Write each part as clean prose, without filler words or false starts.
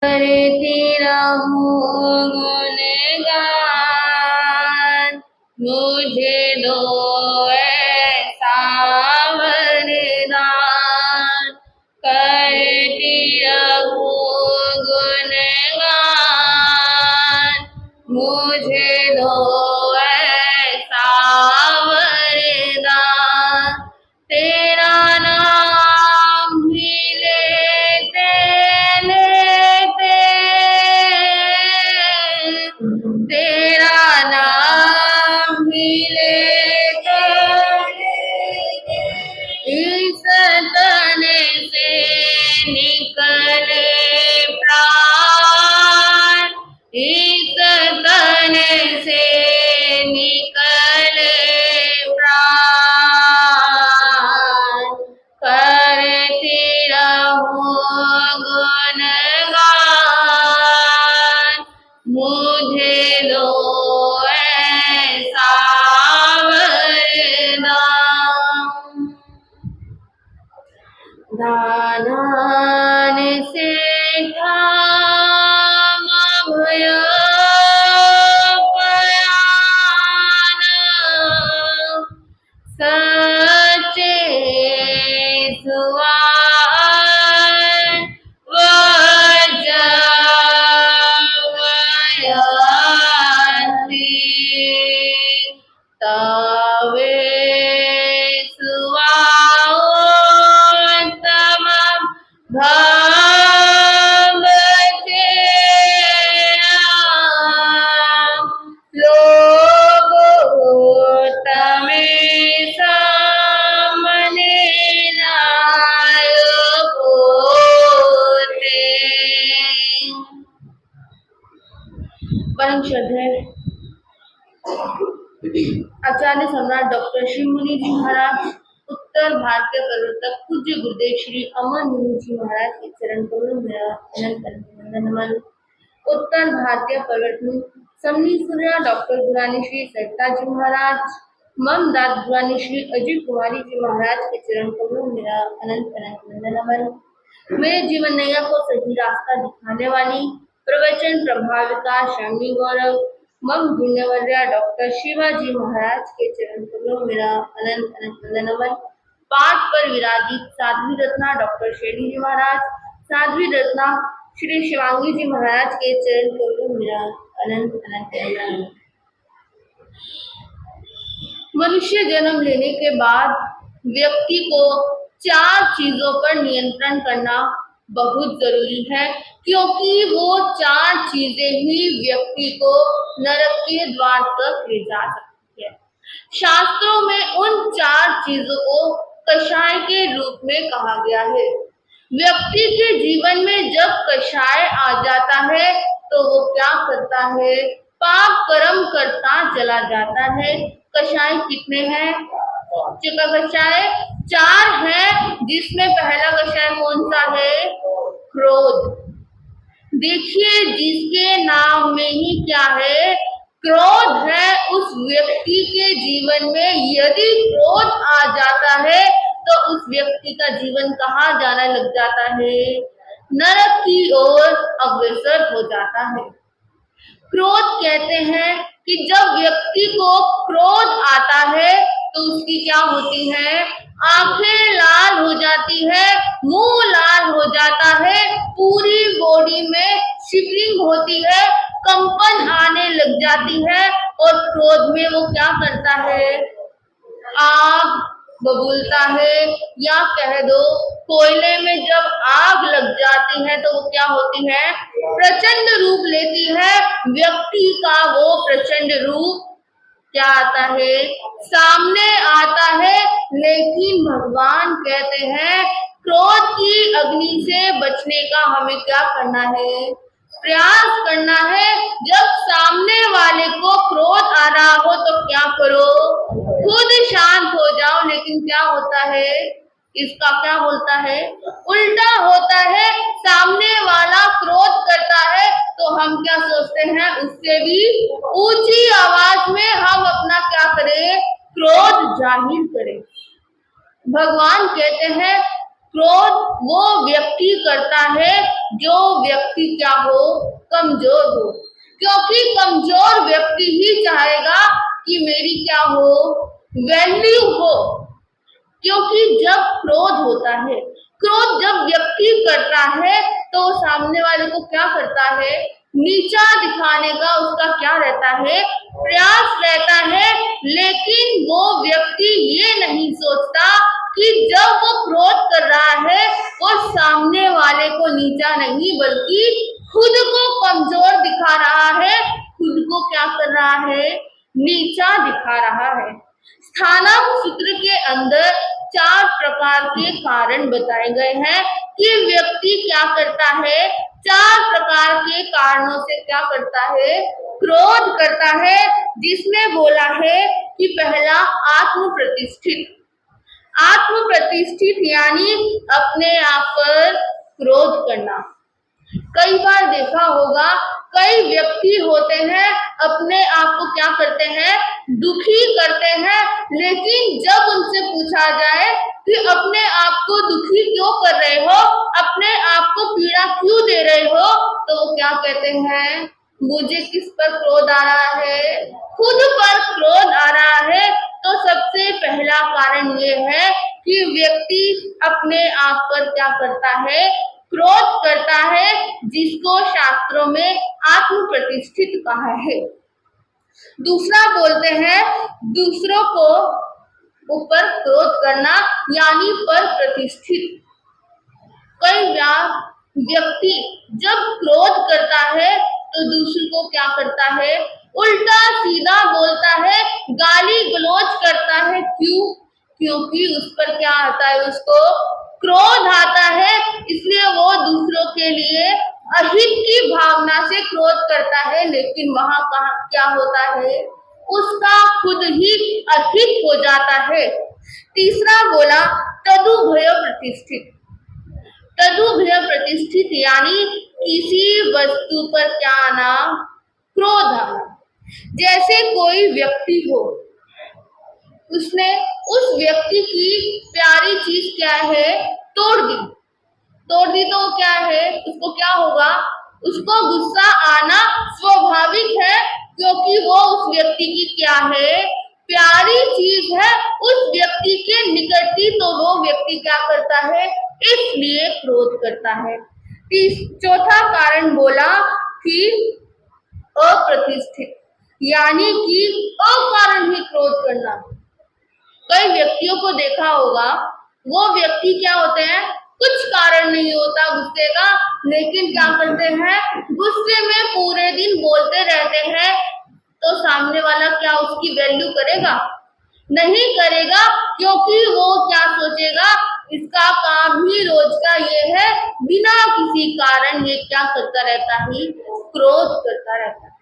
करती रहूं गुनगान, मुझे दो ऐसा वरदान। करती रहूं गुनगान, मुझे दो ऐसा वरदान। तेरा नाम ही लेते लेते, तेरा नाम ही लेते इस तन से निकले प्राण, इस तन से निकले प्राण। करती रहूं गुनगान, मुझे दो ऐसा वरदान। दानान से थामा भय पयाना, सच्चे सुआन वजवयंती, तवे सुआओ भवचे लोगो तमे सामने नायको ते। परम श्रद्धेय आचार्य सम्राट डॉक्टर श्री मुनि जी महाराज, उत्तर भारतीय प्रवर्तक पूज्य गुरुदेव श्री अमर मुनि जी महाराज के चरण कमलों में मेरा अनंत अनंत नमन। उत्तर भारतीय प्रवर्तक समनी सूर्या डॉक्टर गुरानी श्री सरिता जी महाराज, मम दाद गुरानी श्री अजय कुमारी जी महाराज के चरण कमलों में मेरा अनंत अनंत नमन। मेरे जीवन नैया को सही रास्ता दिखाने वाली प्रवचन प्रभाविका शामी गौरव मम पुण्यवर्या डॉक्टर शिवाजी महाराज के चरण कमलों में मेरा अनंत अनंत नमन। पाठ पर विराजित साध्वी रत्ना डॉक्टर शेली जी महाराज, साध्वी रत्ना श्री शिवांगी जी महाराज के चरण कमलों में मेरा अनंत अनंत नमन। मनुष्य जन्म लेने के बाद व्यक्ति को 4 चीजों पर नियंत्रण करना बहुत जरूरी है, क्योंकि वो 4 चीजें ही व्यक्ति को नरक के द्वार तक ले जा सकती है। शास्त्रों में उन 4 चीजों को कषाय के रूप में कहा गया है। व्यक्ति के जीवन में जब कषाय आ जाता है तो वो क्या करता है? पाप कर्म करता चला जाता है। कषाय कितने हैं? कषाय 4 है, जिसमें पहला कषाय कौन सा है? क्रोध। देखिए, जिसके नाम में ही क्या है? क्रोध है। उस व्यक्ति के जीवन में यदि क्रोध आ जाता है तो उस व्यक्ति का जीवन कहाँ जाने लग जाता है? नरक की ओर अग्रसर हो जाता है। क्रोध कहते हैं कि जब व्यक्ति को क्रोध आता है तो उसकी क्या होती है? आंखें लाल हो जाती है, मुंह लाल हो जाता है, पूरी बॉडी में शिवरिंग होती है, कंपन आने लग जाती है। और क्रोध में वो क्या करता है? आग बबूलता है, या कह दो कोयले में जब आग लग जाती है तो वो क्या होती है? प्रचंड रूप लेती है। व्यक्ति का वो प्रचंड रूप क्या आता है? सामने आता है। लेकिन भगवान कहते हैं क्रोध की अग्नि से बचने का हमें क्या करना है? प्रयास करना है। जब सामने वाले को क्रोध आ रहा हो तो क्या करो? खुद शांत हो जाओ। लेकिन क्या होता है? इसका क्या होता है? उल्टा होता है। सामने वाला क्रोध करता है तो हम क्या सोचते हैं? उससे भी ऊंची आवाज में हम अपना क्या करें? क्रोध जाहिर करें। भगवान कहते हैं क्रोध वो व्यक्ति करता है जो व्यक्ति क्या हो, कमजोर हो, क्योंकि कमजोर व्यक्ति ही चाहेगा कि मेरी क्या हो, वैल्यू हो। क्योंकि जब क्रोध होता है, क्रोध जब व्यक्ति करता है तो सामने वाले को क्या करता है, नीचा दिखाने का उसका क्या रहता है, प्रयास रहता है। लेकिन वो व्यक्ति ये नहीं सोचता कि जब वो क्रोध कर रहा है वो सामने वाले को नीचा नहीं बल्कि खुद को कमजोर दिखा रहा है, खुद को क्या कर रहा है, नीचा दिखा रहा है। स्थानांक सूत्र के अंदर 4 प्रकार के कारण बताए गए हैं कि व्यक्ति क्या करता है, 4 प्रकार के कारणों से क्या करता है, क्रोध करता है। जिसमें बोला है कि पहला आत्म प्रतिष्ठित, आत्म प्रतिष्ठित यानी अपने आप पर क्रोध करना। कई बार देखा होगा कई व्यक्ति होते हैं अपने आप को क्या करते हैं, दुखी करते हैं, लेकिन जब उनसे पूछा जाए कि अपने आप को दुखी क्यों कर रहे हो, अपने आप को पीड़ा क्यों दे रहे हो, तो वो क्या कहते हैं, मुझे किस पर क्रोध आ रहा है, खुद पर क्रोध आ रहा है। तो सबसे पहला कारण ये है कि व्यक्ति अपने आप पर क्या करता है, क्रोध करता है, जिसको शास्त्रों में आत्म प्रतिष्ठित कहा है। दूसरा बोलते हैं दूसरों को ऊपर क्रोध करना यानी पर प्रतिष्ठित। कई बार व्यक्ति जब क्रोध करता है तो दूसरे को क्या करता है, उल्टा सीधा बोलता है, गाली गलौज करता है। क्यों? क्योंकि उस पर क्या आता है, उसको क्रोध आता है, इसलिए वो दूसरों के लिए अहित की भावना से क्रोध करता है। लेकिन वहां कहा क्या होता है, उसका खुद ही अहित हो जाता है। तीसरा बोला तदुभय प्रतिष्ठित, तदुभय प्रतिष्ठित यानी किसी वस्तु पर क्या आना, क्रोध आना। जैसे कोई व्यक्ति हो, उसने उस व्यक्ति की प्यारी चीज क्या है, तोड़ दी, तोड़ दी तो क्या है, उसको क्या होगा, उसको गुस्सा आना स्वाभाविक है, क्योंकि वो उस व्यक्ति की क्या है, प्यारी चीज है, उस व्यक्ति के निकट थी, तो वो व्यक्ति क्या करता है, इसलिए क्रोध करता है। चौथा कारण बोला कि अप्रतिष्ठित यानी कि अकारण ही क्रोध करना। कई व्यक्तियों को देखा होगा, वो व्यक्ति क्या होते हैं, कुछ कारण नहीं होता गुस्से का, लेकिन क्या करते हैं, गुस्से में पूरे दिन बोलते रहते हैं। तो सामने वाला क्या उसकी वैल्यू करेगा, नहीं करेगा, क्योंकि वो क्या सोचेगा, इसका काम ही रोज का ये है, बिना किसी कारण ये क्या करता रहता है, क्रोध करता रहता है।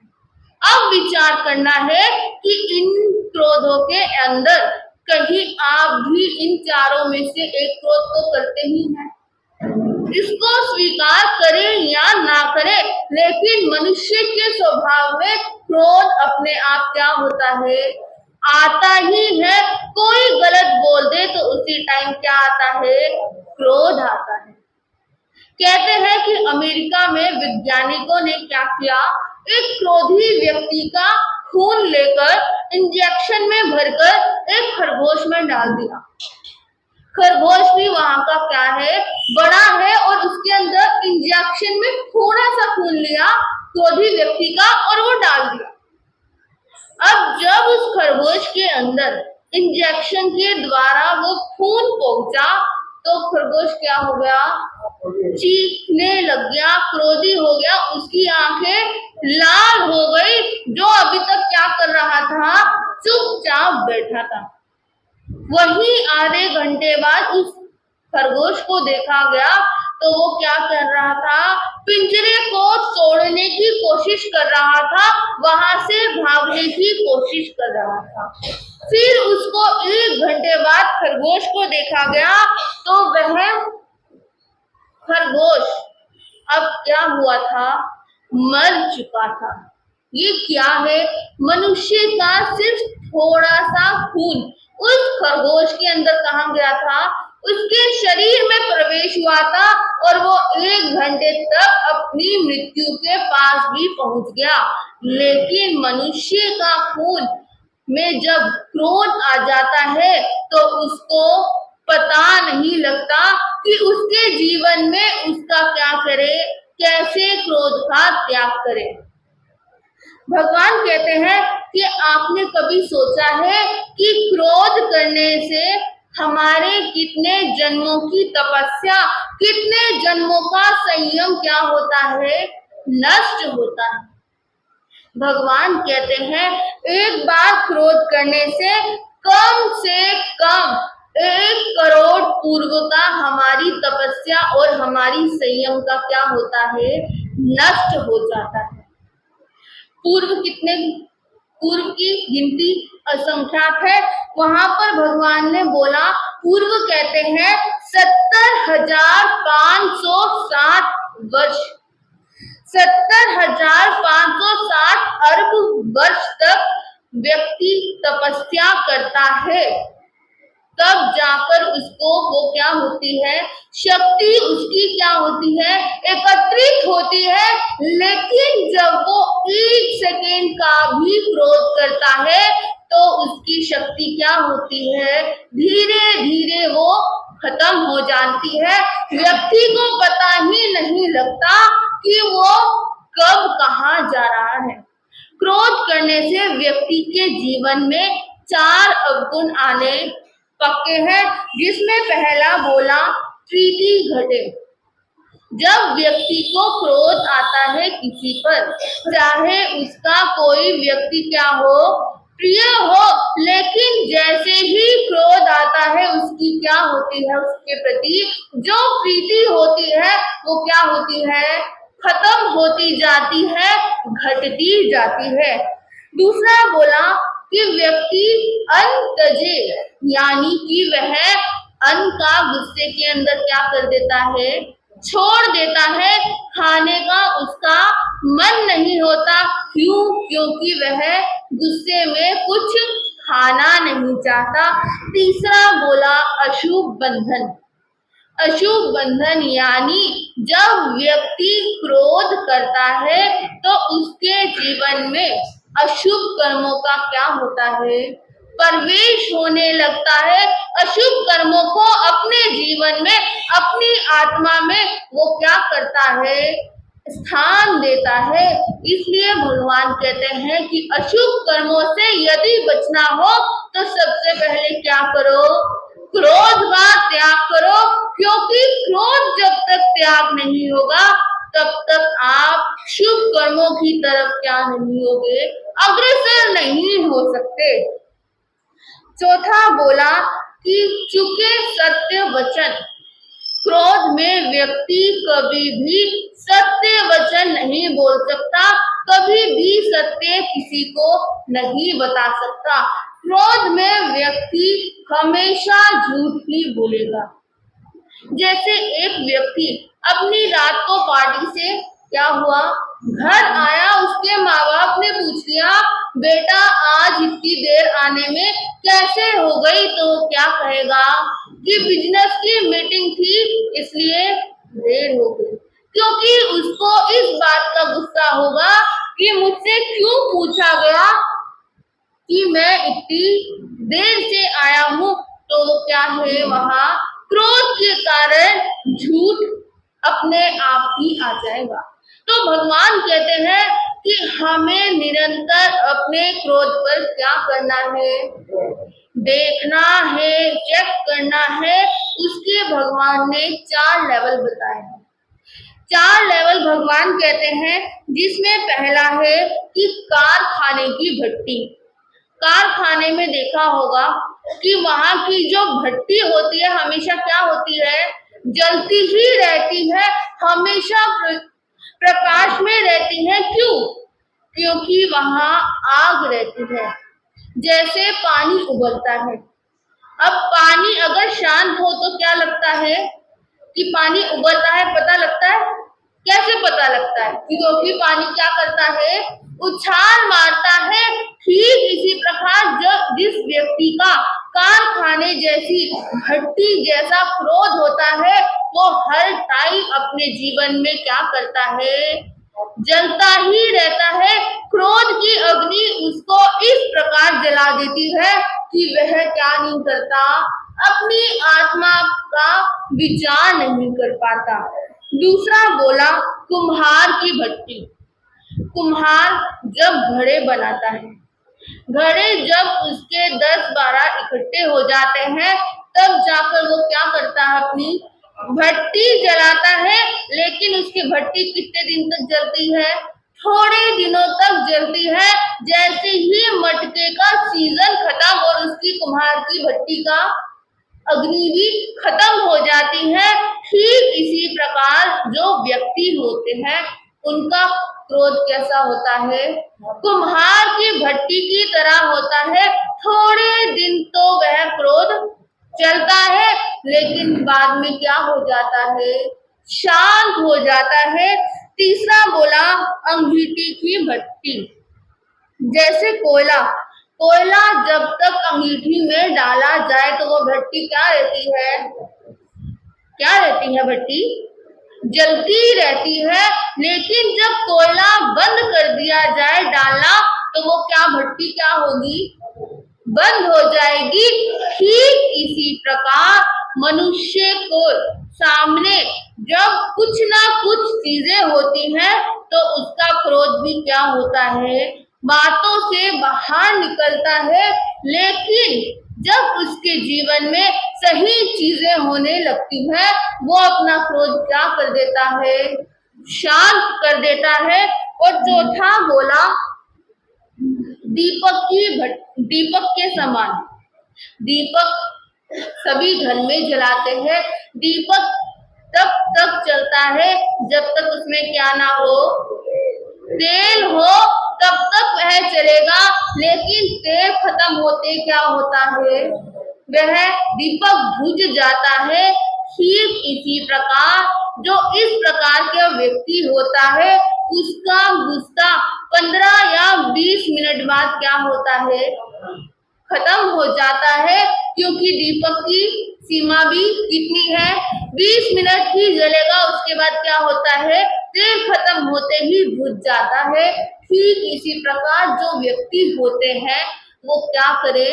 अब विचार करना है कि इन क्रोधों के अंदर कहीं आप भी इन चारों में से एक क्रोध तो करते ही हैं। इसको स्वीकार करें या ना करें, लेकिन मनुष्य के स्वभाव में क्रोध अपने आप क्या होता है, आता ही है। कोई गलत बोल दे तो उसी टाइम क्या आता है, क्रोध आता है। कहते हैं कि अमेरिका में वैज्ञानिकों ने क्या किया, एक क्रोधी व्यक्ति का खून लेकर इंजेक्शन में भरकर एक खरगोश में डाल दिया। खरगोश भी वहां का क्या है, बड़ा है, और उसके अंदर इंजेक्शन में थोड़ा सा खून लिया क्रोधी व्यक्ति का और वो डाल दिया। अब जब उस खरगोश के अंदर इंजेक्शन के द्वारा वो खून पहुंचा तो खरगोश क्या हो गया, चीखने लग गया, क्रोधी हो गया, उसकी आंखें लाल हो गई। जो अभी तक क्या कर रहा था, चुपचाप बैठा था। वही आधे घंटे बाद उस खरगोश को देखा गया तो वो क्या कर रहा था, पिंजरे को तोड़ने की कोशिश कर रहा था, वहां से भागने की कोशिश कर रहा था। फिर उसको 1 घंटे बाद खरगोश को देखा गया तो वह खरगोश अब क्या हुआ था, मर चुका था। ये क्या है, मनुष्य का सिर्फ थोड़ा सा खून उस खरगोश के अंदर कहाँ गया था, उसके शरीर में प्रवेश हुआ था और वो 1 घंटे तक अपनी मृत्यु के पास भी पहुंच गया। लेकिन मनुष्य का खून में जब क्रोध आ जाता है तो उसको पता नहीं लगता कि उसके जीवन में उसका क्या करे, कैसे क्रोध का त्याग करे। भगवान कहते हैं कि आपने कभी सोचा है कि क्रोध करने से हमारे कितने जन्मों की तपस्या, कितने जन्मों का संयम क्या होता है, नष्ट होता है। भगवान कहते हैं एक बार क्रोध करने से कम 1 करोड़ पूर्व का हमारी तपस्या और हमारी संयम का क्या होता है, नष्ट हो जाता है। पूर्व की गिनती असंख्यात है। वहां पर भगवान ने बोला, पूर्व कहते हैं 70,560 वर्ष, 70,560 अरब वर्ष तक व्यक्ति तपस्या करता है, तब जाकर उसको वो क्या होती है, शक्ति उसकी क्या होती है, एकत्रित होती है। लेकिन जब वो 1 सेकेंड का भी क्रोध करता है तो उसकी शक्ति क्या होती है, धीरे धीरे वो खत्म हो जाती है। व्यक्ति को पता ही नहीं लगता कि वो कब कहाँ जा रहा है। क्रोध करने से व्यक्ति के जीवन में 4 अवगुण आने पक्के हैं, जिसमें पहला बोला प्रीति घटे। जब व्यक्ति को क्रोध आता है किसी पर, चाहे उसका कोई व्यक्ति क्या हो, प्रिय हो, लेकिन जैसे ही क्रोध आता है उसकी क्या होती है, उसके प्रति जो प्रीति होती है वो क्या होती है, खत्म होती जाती है, घटती जाती है। दूसरा बोला कि व्यक्ति अन्न तजे, यानी कि वह अन्न का गुस्से के अंदर क्या कर देता है, छोड़ देता है। खाने का उसका मन नहीं होता, क्यों? क्योंकि वह गुस्से में कुछ खाना नहीं चाहता। तीसरा बोला अशुभ बंधन। अशुभ बंधन यानी जब व्यक्ति क्रोध करता है तो उसके जीवन में अशुभ कर्मों का क्या होता है, प्रवेश होने लगता है। अशुभ कर्मों को अपने जीवन में, अपनी आत्मा में वो क्या करता है, स्थान देता है। इसलिए भगवान कहते हैं कि अशुभ कर्मों से यदि बचना हो तो सबसे पहले क्या करो, क्रोध का त्याग करो, क्योंकि क्रोध जब तक त्याग नहीं होगा तब तक आप शुभ कर्मों की तरफ क्या नहीं होगे, अग्रसर नहीं हो सकते। चौथा बोला कि चुके सत्य वचन। क्रोध में व्यक्ति कभी भी सत्य वचन नहीं बोल सकता, कभी भी सत्य किसी को नहीं बता सकता। क्रोध में व्यक्ति हमेशा झूठ ही बोलेगा। जैसे एक व्यक्ति अपनी रात को पार्टी से क्या हुआ, घर आया, उसके माँ बाप ने पूछ लिया बेटा आज इतनी देर आने में कैसे हो गई, तो क्या कहेगा कि बिजनेस की मीटिंग थी इसलिए देर हो गई, क्योंकि उसको इस बात का गुस्सा होगा कि मुझसे क्यों पूछा गया कि मैं इतनी देर से आया हूँ। तो क्या है, वहां क्रोध के कारण झूठ अपने आप ही आ जाएगा। तो भगवान कहते हैं कि हमें निरंतर अपने क्रोध पर क्या करना है, देखना है, चेक करना है। उसके भगवान ने 4 लेवल बताए हैं। 4 लेवल भगवान कहते हैं, जिसमें पहला है कि कारखाने की भट्टी। कारखाने में देखा होगा कि वहां की जो भट्टी होती है हमेशा क्या होती है, जलती ही रहती है, हमेशा प्रकाश में रहती है। क्यों? क्योंकि वहां आग रहती है। जैसे पानी उबलता है, अब पानी अगर शांत हो तो क्या लगता है कि पानी उबल रहा है, पता लगता है। कैसे पता लगता है? क्योंकि पानी क्या करता है, उछाल मारता है। ठीक इसी प्रकार जो जिस व्यक्ति का कारखाने जैसी भट्टी जैसा क्रोध होता है, वो हर टाइम अपने जीवन में क्या करता है, जलता ही रहता है। क्रोध की अग्नि उसको इस प्रकार जला देती है कि वह क्या नहीं करता, अपनी आत्मा का विचार नहीं कर पाता। दूसरा बोला कुम्हार की भट्टी। कुम्हार जब घड़े बनाता है, घड़े जब उसके 10-12 इकट्ठे हो जाते हैं, तब जाकर वो क्या करता है, अपनी भट्टी जलाता है। लेकिन उसकी भट्टी कितने दिन तक जलती है, थोड़े दिनों तक जलती है। जैसे ही मटके का सीजन खत्म और उसकी कुम्हार की भट्टी का अग्नि भी खत्म हो जाती है, ठीक इसी प्रकार जो व्यक्ति होते हैं उनका क्रोध कैसा होता है, कुम्हार की भट्टी की तरह होता है। थोड़े दिन तो वह क्रोध चलता है, लेकिन बाद में क्या हो जाता है, शांत हो जाता है। तीसरा बोला अंगीठी की भट्टी। जैसे कोयला, कोयला जब तक अंगीठी में डाला जाए तो वो भट्टी क्या रहती है, क्या रहती है, भट्टी जलती रहती है। लेकिन जब कोयला बंद कर दिया जाए डालना, तो वो क्या भट्टी क्या होगी, बंद हो जाएगी। ठीक इसी प्रकार मनुष्य को सामने जब कुछ ना कुछ चीजें होती हैं, तो उसका क्रोध भी क्या होता है, बातों से बाहर निकलता है। लेकिन जब उसके जीवन में सही चीजें होने लगती हैं, वो अपना क्रोध क्या कर देता है, शांत कर देता है। और चौथा बोला दीपक के समान। दीपक सभी घर में जलाते हैं। दीपक तब तक चलता है जब तक उसमें क्या ना हो, तेल हो, तब तक वह चलेगा। लेकिन तेल खत्म होते क्या होता है, वह दीपक बुझ जाता है। ठीक इसी प्रकार जो इस प्रकार का व्यक्ति होता है, उसका गुस्सा 15 या 20 मिनट बाद क्या होता है, खत्म हो जाता है। क्योंकि दीपक की सीमा भी कितनी है, 20 मिनट ही जलेगा, उसके बाद क्या होता है, तेल खत्म होते ही बुझ जाता है। ठीक इसी प्रकार जो व्यक्ति होते हैं वो क्या करे,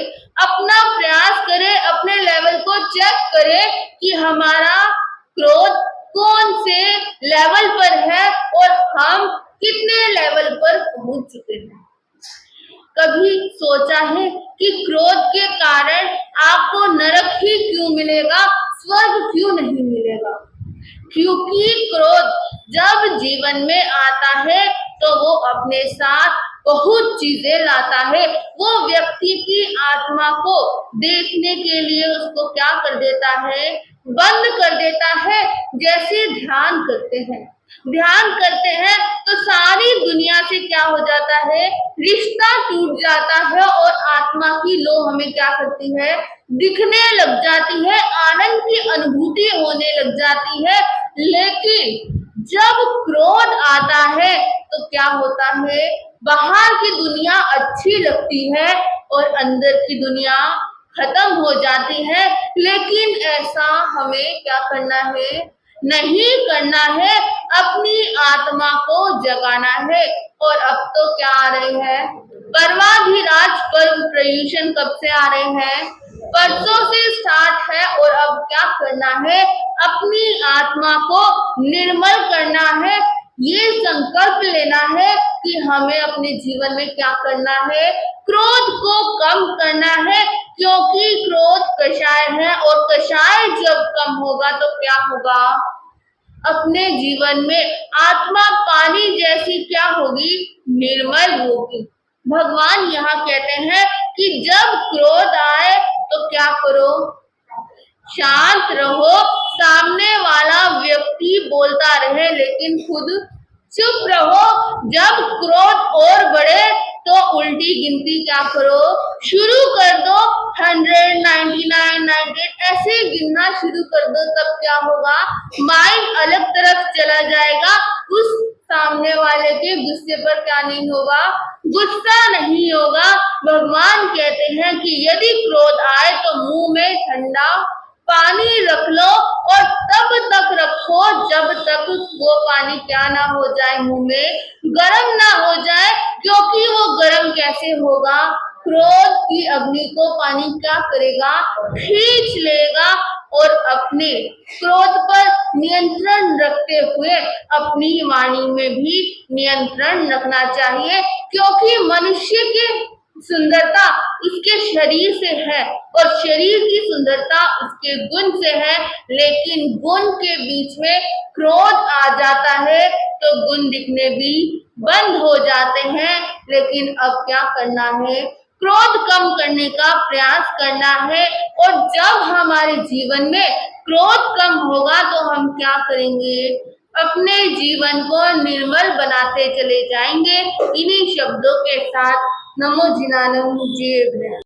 अपना प्रयास करे, अपने लेवल को चेक करे कि हमारा क्रोध कौन से लेवल पर है और हम कितने लेवल पर पहुंच चुके हैं। कभी सोचा है कि क्रोध के कारण आपको नरक ही क्यों मिलेगा, स्वर्ग क्यों नहीं मिलेगा? क्योंकि क्रोध जब जीवन में आता है तो वो अपने साथ बहुत चीजें लाता है। वो व्यक्ति की आत्मा को देखने के लिए उसको क्या कर देता है, बंद कर देता है। जैसे ध्यान करते हैं, ध्यान करते हैं तो सारी दुनिया से क्या हो जाता है, रिश्ता टूट जाता है और आत्मा की लो हमें क्या करती है, दिखने लग जाती है, आनंद की अनुभूति होने लग जाती है। लेकिन जब क्रोध आता है तो क्या होता है, बाहर की दुनिया अच्छी लगती है और अंदर की दुनिया खत्म हो जाती है। लेकिन ऐसा हमें क्या करना है, नहीं करना है, अपनी आत्मा को जगाना है। और अब तो क्या आ रहे हैं, पर्वाधिराज पर्व प्रयुषण कब से आ रहे हैं, परसों से स्टार्ट है। और अब क्या करना है, अपनी आत्मा को निर्मल करना है। ये संकल्प लेना है कि हमें अपने जीवन में क्या करना है, क्रोध को कम करना है। क्योंकि क्रोध कषाय है और कषाय जब कम होगा तो क्या होगा, अपने जीवन में आत्मा पानी जैसी क्या होगी, निर्मल होगी। भगवान यहाँ कहते हैं कि जब क्रोध आए तो क्या करो, शांत रहो। सामने वाला व्यक्ति बोलता रहे लेकिन खुद चुप रहो। जब क्रोध और बढ़े तो उल्टी गिनती क्या करो, शुरू कर दो, 100, 99, 98 ऐसे गिनना शुरू कर दो। तब क्या होगा, माइंड अलग तरफ चला जाएगा, उस सामने वाले के गुस्से पर क्या नहीं होगा, गुस्सा नहीं होगा। भगवान कहते हैं कि यदि क्रोध आए तो मुंह में ठंडा पानी रख लो और तब तक रखो जब तक वो पानी क्या ना हो जाए, मुंह में गर्म ना हो जाए, क्योंकि वो गर्म कैसे होगा, क्रोध की अग्नि को पानी क्या करेगा, खींच लेगा। और अपने क्रोध पर नियंत्रण रखते हुए अपनी वाणी में भी नियंत्रण रखना चाहिए, क्योंकि मनुष्य की सुंदरता उसके शरीर से है और शरीर की सुंदरता उसके गुण से है। लेकिन गुण के बीच में क्रोध आ जाता है तो गुण दिखने भी बंद हो जाते हैं। लेकिन अब क्या करना है, क्रोध कम करने का प्रयास करना है। और जब हमारे जीवन में क्रोध कम होगा तो हम क्या करेंगे, अपने जीवन को निर्मल बनाते चले जाएंगे। इन्हीं शब्दों के साथ नमो जिनानम जय भैया।